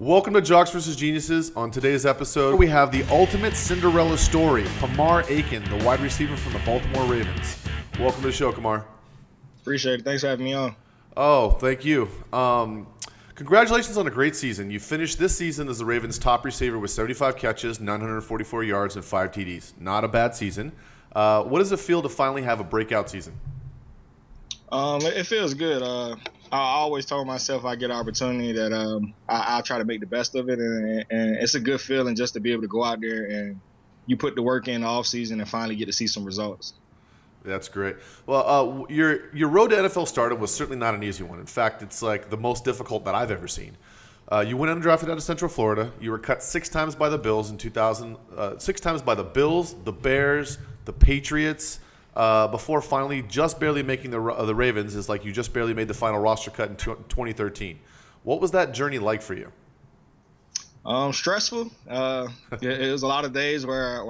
Welcome to Jocks Vs Geniuses. On today's episode, we have the ultimate Cinderella story, Kamar Aiken, the wide receiver from the Baltimore Ravens. Welcome to the show, Kamar. Appreciate it. Thanks for having me on. Oh, thank you. Congratulations on a great season. You finished this season as the Ravens' top receiver with 75 catches, 944 yards, and 5 TDs. Not a bad season. What does it feel to finally have a breakout season? It feels good. I always told myself I get an opportunity that I'll try to make the best of it, and it's a good feeling just to be able to go out there and you put the work in the off season and finally get to see some results. That's great. Well, your road to NFL stardom was certainly not an easy one. In fact, it's like the most difficult that I've ever seen. You went undrafted out of Central Florida. You were cut 6 times by the Bills in 2000. 6 times by the Bills, the Bears, the Patriots. Before finally just barely making the Ravens. Is like you just barely made the final roster cut in 2013. What was that journey like for you? Stressful. It was a lot of days where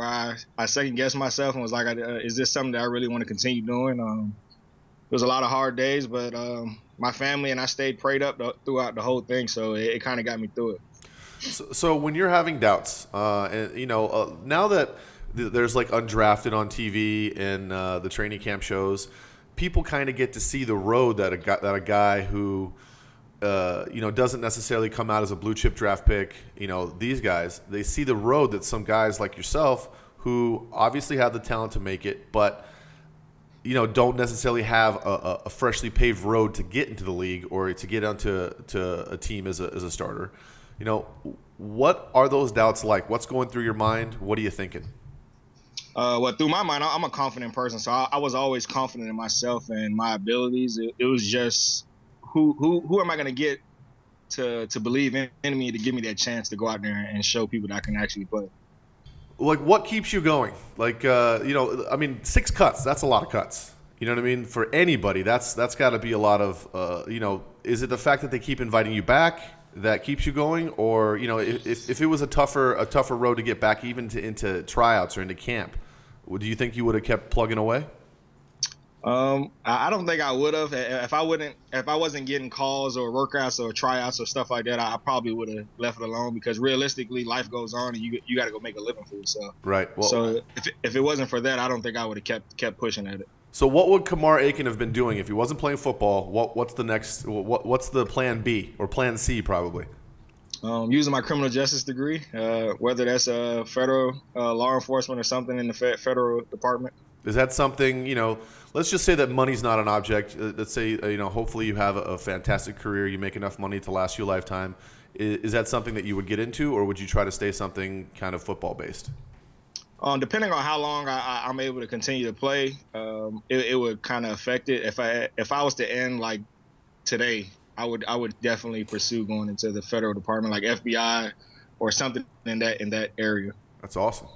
I second guessed myself and was like, is this something that I really want to continue doing? It was a lot of hard days, but my family and I stayed prayed up throughout the whole thing, so it kind of got me through it. So when you're having doubts, and now that there's like undrafted on TV and the training camp shows, people kind of get to see the road that a guy who doesn't necessarily come out as a blue chip draft pick. These guys, they see the road that some guys like yourself who obviously have the talent to make it, but don't necessarily have a freshly paved road to get into the league or to get onto a team as a starter. What are those doubts like? What's going through your mind? What are you thinking? Well, through my mind, I'm a confident person, so I was always confident in myself and my abilities. It was just who am I going to get to believe in me to give me that chance to go out there and show people that I can actually play. Like, what keeps you going? Like, 6 cuts, that's a lot of cuts. You know what I mean? For anybody, that's got to be a lot of, is it the fact that they keep inviting you back that keeps you going? Or, if it was a tougher road to get back even into tryouts or into camp, do you think you would have kept plugging away? I don't think I would have. If I wasn't getting calls or workouts or tryouts or stuff like that, I probably would have left it alone, because realistically life goes on and you got to go make a living for yourself. Right. Well, so if it wasn't for that, I don't think I would have kept pushing at it. So what would Kamar Aiken have been doing if he wasn't playing football? What's the next? What's the plan B or plan C probably? Using my criminal justice degree, whether that's federal law enforcement or something in the federal department. Is that something, let's just say that money's not an object. Let's say, hopefully you have a fantastic career, you make enough money to last you a lifetime. Is that something that you would get into, or would you try to stay something kind of football-based? Depending on how long I'm able to continue to play, it would kind of affect it. If I was to end like today, I would definitely pursue going into the federal department, like FBI or something in that area. That's awesome.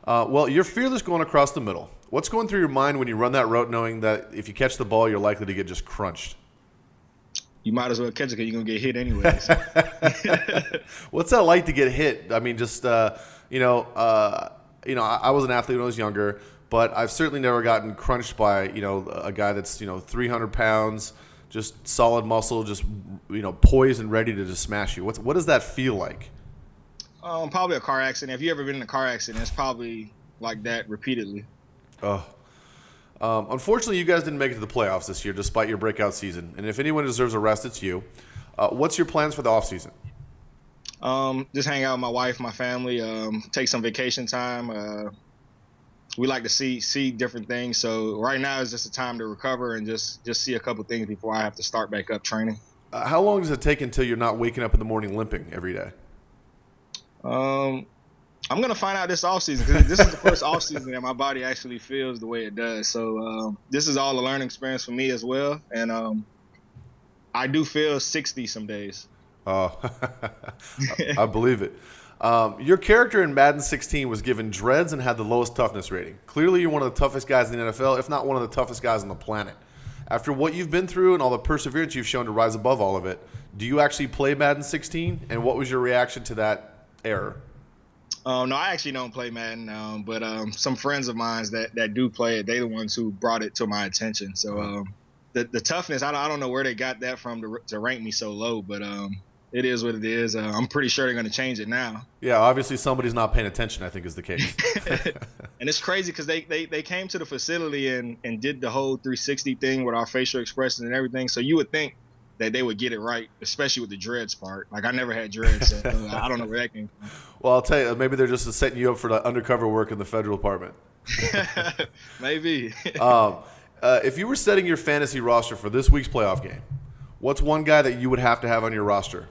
Well, you're fearless going across the middle. What's going through your mind when you run that route, knowing that if you catch the ball, you're likely to get just crunched? You might as well catch it because you're going to get hit anyways. What's that like to get hit? I mean, just, I was an athlete when I was younger, but I've certainly never gotten crunched by, a guy that's, 300 pounds, just solid muscle, just, poised and ready to just smash you. What does that feel like? Probably a car accident. If you ever been in a car accident, it's probably like that repeatedly. Unfortunately, you guys didn't make it to the playoffs this year, despite your breakout season. And if anyone deserves a rest, it's you. What's your plans for the offseason? Just hang out with my wife, my family, take some vacation time. We like to see different things. So right now is just a time to recover and just see a couple things before I have to start back up training. How long does it take until you're not waking up in the morning limping every day? I'm going to find out this offseason, because this is the first offseason that my body actually feels the way it does. So this is all a learning experience for me as well. And I do feel 60 some days. Oh, I believe it. Your character in Madden 16 was given dreads and had the lowest toughness rating. Clearly, you're one of the toughest guys in the NFL, if not one of the toughest guys on the planet. After what you've been through and all the perseverance you've shown to rise above all of it, do you actually play Madden 16? And what was your reaction to that error? No, I actually don't play Madden, but some friends of mine that do play it, they're the ones who brought it to my attention. So the toughness, I don't know where they got that from to rank me so low, but It is what it is. I'm pretty sure they're going to change it now. Yeah, obviously somebody's not paying attention, I think is the case. And it's crazy because they came to the facility and did the whole 360 thing with our facial expressions and everything. So you would think that they would get it right, especially with the dreads part. Like, I never had dreads, so I don't know where that came from. Well, I'll tell you, maybe they're just setting you up for the undercover work in the federal department. Maybe. If you were setting your fantasy roster for this week's playoff game, what's one guy that you would have to have on your roster?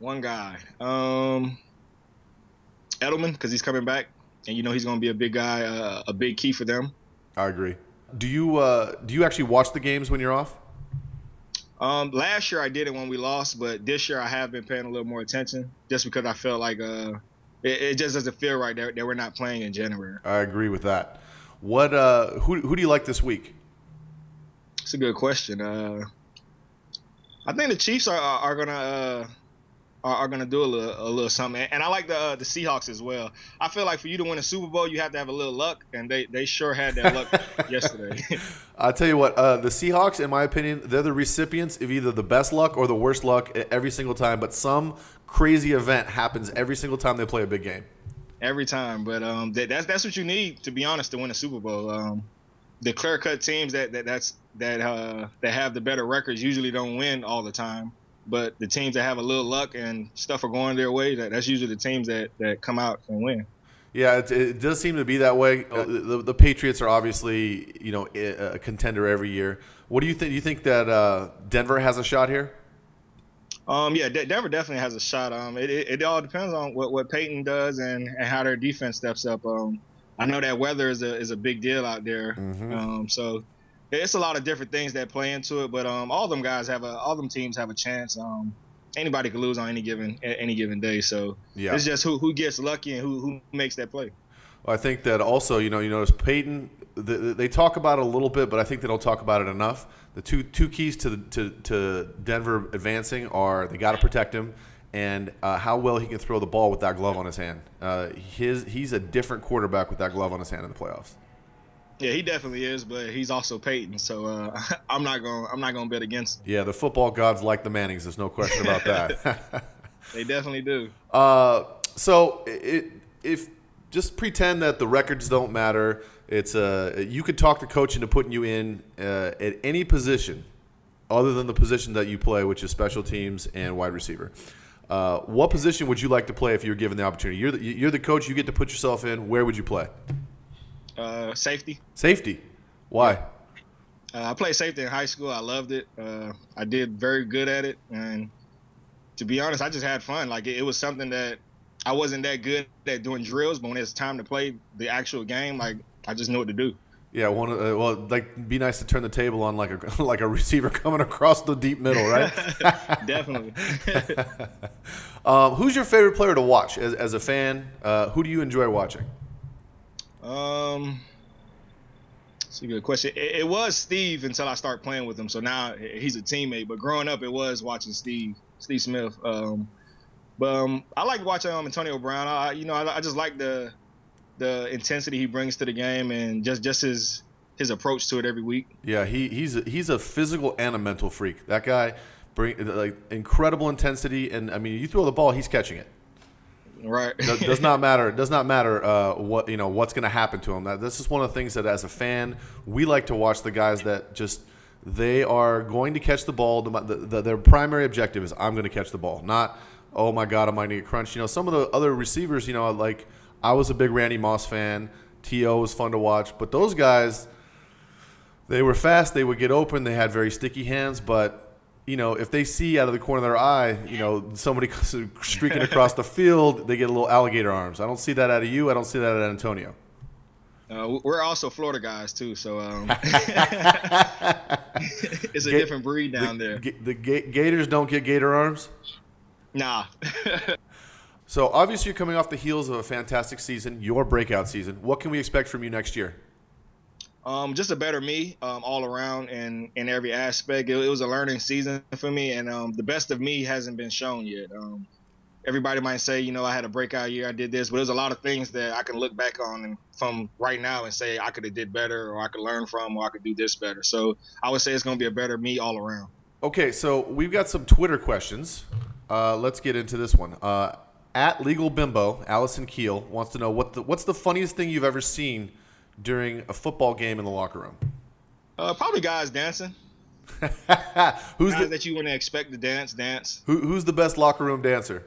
One guy. Edelman, because he's coming back, and he's going to be a big guy, a big key for them. I agree. Do you actually watch the games when you're off? Last year I did it when we lost, but this year I have been paying a little more attention just because I felt like it just doesn't feel right that we're not playing in January. I agree with that. What who do you like this week? It's a good question. I think the Chiefs are gonna do a little something, and I like the Seahawks as well. I feel like for you to win a Super Bowl, you have to have a little luck, and they sure had that luck yesterday. I'll tell you what, the Seahawks, in my opinion, they're the recipients of either the best luck or the worst luck every single time, but some crazy event happens every single time they play a big game. Every time, but that's what you need, to be honest, to win a Super Bowl. The clear-cut teams that have the better records usually don't win all the time. But the teams that have a little luck and stuff are going their way, that's usually the teams that come out and win. Yeah, it does seem to be that way. The Patriots are obviously, a contender every year. What do you think? Do you think that Denver has a shot here? Yeah, Denver definitely has a shot. It all depends on what Peyton does and how their defense steps up. I know that weather is a big deal out there. Mm-hmm. So it's a lot of different things that play into it, but all them teams have a chance. Anybody could lose on any given day, so yeah. It's just who gets lucky and who makes that play. Well, I think that also, you notice Peyton. They talk about it a little bit, but I think they don't talk about it enough. The two keys to Denver advancing are they got to protect him and how well he can throw the ball with that glove on his hand. He's a different quarterback with that glove on his hand in the playoffs. Yeah, he definitely is, but he's also Peyton, so I'm not gonna bet against him. Yeah, the football gods like the Mannings. There's no question about that. They definitely do. So if just pretend that the records don't matter. It's you could talk the coach into putting you in at any position other than the position that you play, which is special teams and wide receiver. What position would you like to play if you were given the opportunity? You're the coach. You get to put yourself in. Where would you play? Safety. Safety. Why? I played safety in high school. I loved it. I did very good at it, and to be honest, I just had fun. Like it was something that I wasn't that good at doing drills, but when it's time to play the actual game, like I just knew what to do. Yeah, be nice to turn the table on like a receiver coming across the deep middle, right? Definitely. Who's your favorite player to watch as a fan? Who do you enjoy watching? That's a good question. It was Steve until I started playing with him. So now he's a teammate. But growing up, it was watching Steve Smith. But I like watching Antonio Brown. I just like the intensity he brings to the game and just his approach to it every week. Yeah, he's a physical and a mental freak. That guy brings incredible intensity, and I mean, you throw the ball, he's catching it. Right. Does not matter. It does not matter what's going to happen to him. This is one of the things that as a fan we like to watch. The guys that just they are going to catch the ball. Their primary objective is I'm going to catch the ball. Not oh my God, am I going to get crunched? Some of the other receivers. Like I was a big Randy Moss fan. T.O. was fun to watch, but those guys they were fast. They would get open. They had very sticky hands, but. If they see out of the corner of their eye, somebody streaking across the field, they get a little alligator arms. I don't see that out of you. I don't see that out of Antonio. We're also Florida guys, too, so it's a different breed down there. The Gators don't get gator arms? Nah. So, obviously, you're coming off the heels of a fantastic season, your breakout season. What can we expect from you next year? Just a better me all around and in every aspect. It was a learning season for me, and the best of me hasn't been shown yet. Everybody might say, I had a breakout year, I did this, but there's a lot of things that I can look back on and from right now and say I could have did better or I could learn from or I could do this better. So I would say it's going to be a better me all around. Okay, so we've got some Twitter questions. Let's get into this one. At Legal Bimbo, Allison Keel wants to know what's the funniest thing you've ever seen during a football game in the locker room? Probably guys dancing. Who's guys that you wouldn't expect to dance? Who's the best locker room dancer?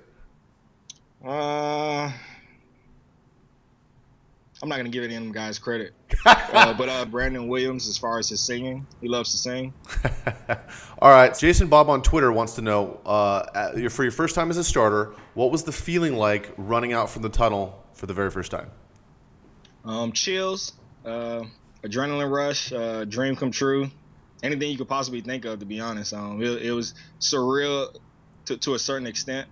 I'm not gonna give any of them guys credit, but Brandon Williams, as far as his singing, he loves to sing. All right, Jason Bob on Twitter wants to know, for your first time as a starter, what was the feeling like running out from the tunnel for the very first time? Chills, adrenaline rush, dream come true, anything you could possibly think of. To be honest, it was surreal to a certain extent.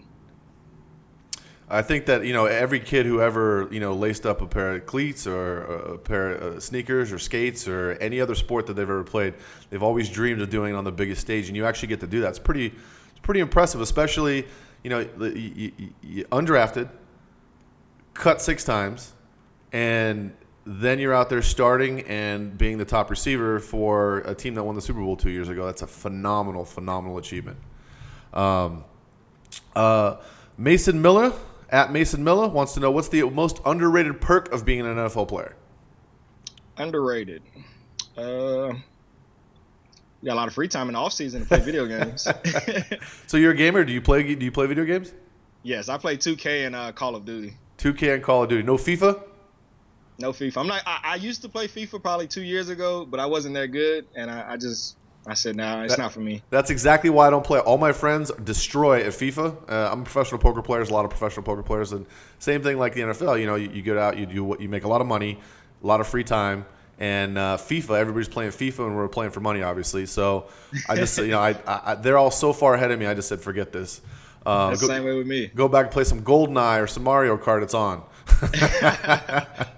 I think that, every kid who ever, laced up a pair of cleats or a pair of sneakers or skates or any other sport that they've ever played, they've always dreamed of doing it on the biggest stage, and you actually get to do that. It's pretty impressive, especially, you undrafted, cut 6 times, and then you're out there starting and being the top receiver for a team that won the Super Bowl 2 years ago. That's a phenomenal achievement. Mason Miller, at Mason Miller, wants to know what's the most underrated perk of being an NFL player? Underrated. You got a lot of free time in the offseason to play video games. So you're a gamer? Do you play video games? Yes, I play 2K and Call of Duty. 2K and Call of Duty. No FIFA? No FIFA. I used to play FIFA probably 2 years ago, but I wasn't that good, and I said, nah, it's not for me. That's exactly why I don't play. All my friends destroy at FIFA. I'm a professional poker player. There's a lot of professional poker players, and same thing like the NFL. You get out, you make a lot of money, a lot of free time, and FIFA. Everybody's playing FIFA, and we're playing for money, obviously. So I just, they're all so far ahead of me. I just said, forget this. That's the same way with me. Go back and play some GoldenEye or some Mario Kart. It's on.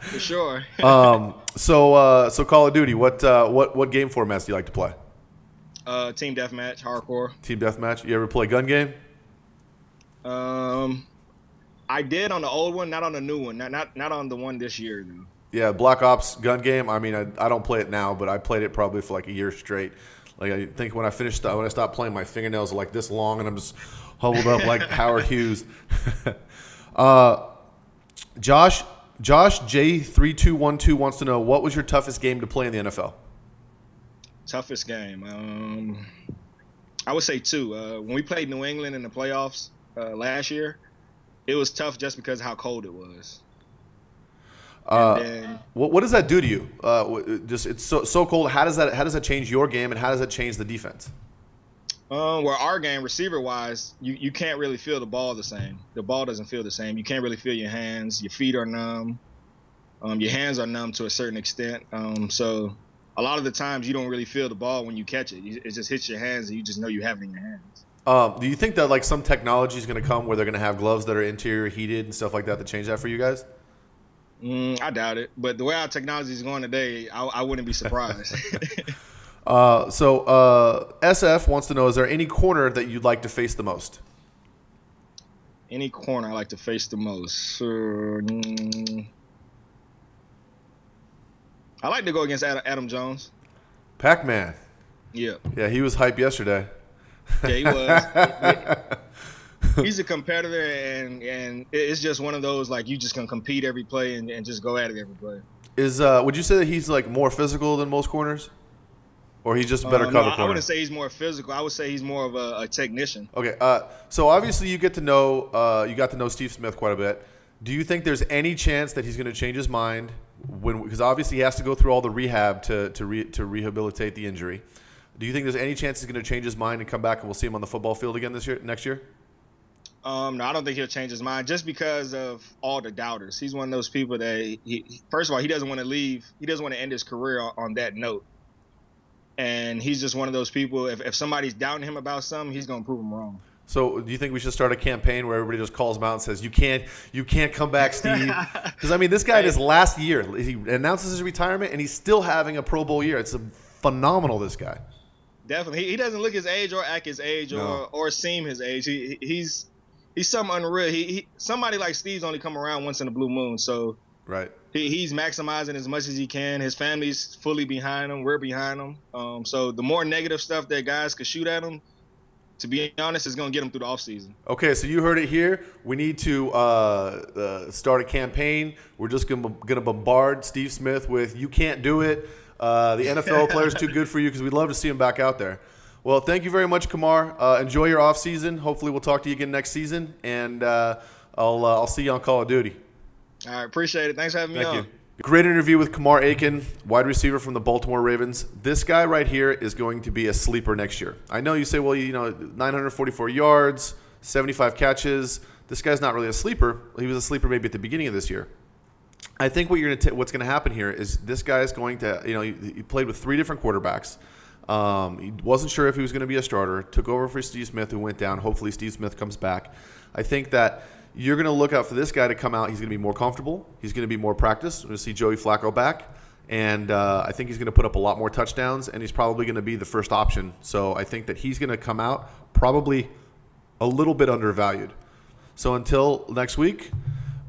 For sure. So Call of Duty. What game formats do you like to play? Team deathmatch, hardcore. Team deathmatch. You ever play gun game? I did on the old one, not on the new one. Not on the one this year, though. Yeah, Black Ops gun game. I mean, I don't play it now, but I played it probably for like a year straight. Like I think when I stopped playing, my fingernails are like this long, and I'm just huddled up like Howard Hughes. Josh J3212 wants to know, what was your toughest game to play in the NFL? Toughest game. I would say 2. When we played New England in the playoffs last year, it was tough just because of how cold it was. What does that do to you? It's so cold. How does that change your game, and how does that change the defense? Well, our game, receiver-wise, you can't really feel the ball the same. The ball doesn't feel the same. You can't really feel your hands. Your feet are numb. Your hands are numb to a certain extent. So a lot of the times you don't really feel the ball when you catch it. It just hits your hands, and you just know you have it in your hands. Do you think that like some technology is going to come where they're going to have gloves that are interior heated and stuff like that to change that for you guys? I doubt it. But the way our technology is going today, I wouldn't be surprised. SF wants to know, is there any corner that you'd like to face the most? Any corner I like to face the most? I like to go against Adam Jones. Pac-Man. Yeah. Yeah, he was hype yesterday. Yeah, he was. He's a competitor, and it's just one of those, like, you just can compete every play and just go at it every play. Would you say that he's like more physical than most corners? Or he's just a better cover corner? I wouldn't say he's more physical. I would say he's more of a technician. Okay. So obviously you got to know Steve Smith quite a bit. Do you think there's any chance that he's going to change his mind because obviously he has to go through all the rehab to rehabilitate the injury? Do you think there's any chance he's going to change his mind and come back and we'll see him on the football field again next year? No, I don't think he'll change his mind just because of all the doubters. He's one of those people that first of all, he doesn't want to leave. He doesn't want to end his career on that note. And he's just one of those people, if somebody's doubting him about something, he's going to prove them wrong. So do you think we should start a campaign where everybody just calls him out and says, you can't come back, Steve? Because, I mean, this guy in his last year, he announces his retirement, and he's still having a Pro Bowl year. It's phenomenal, this guy. Definitely. He doesn't look his age or act his age or seem his age. He's something unreal. Somebody like Steve's only come around once in a blue moon, so right. He's maximizing as much as he can. His family's fully behind him. We're behind him. So the more negative stuff that guys could shoot at him, to be honest, it's going to get him through the offseason. Okay, so you heard it here. We need to start a campaign. We're just going to bombard Steve Smith with, you can't do it. The NFL player's too good for you, because we'd love to see him back out there. Well, thank you very much, Kamar. Enjoy your off season. Hopefully we'll talk to you again next season, and I'll see you on Call of Duty. All right, appreciate it. Thanks for having me on. Thank you. Great interview with Kamar Aiken, wide receiver from the Baltimore Ravens. This guy right here is going to be a sleeper next year. I know you say, well, 944 yards, 75 catches. This guy's not really a sleeper. He was a sleeper maybe at the beginning of this year. I think what's going to happen here is this guy is going to, he played with 3 different quarterbacks. He wasn't sure if he was going to be a starter. Took over for Steve Smith, who went down. Hopefully Steve Smith comes back. I think that you're going to look out for this guy to come out. He's going to be more comfortable. He's going to be more practiced. We're going to see Joey Flacco back. And I think he's going to put up a lot more touchdowns, and he's probably going to be the first option. So I think that he's going to come out probably a little bit undervalued. So until next week,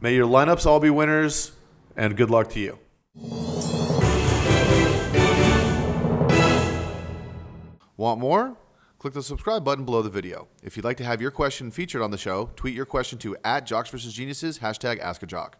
may your lineups all be winners, and good luck to you. Want more? Click the subscribe button below the video. If you'd like to have your question featured on the show, tweet your question to @JocksVsGeniuses, #AskAJock.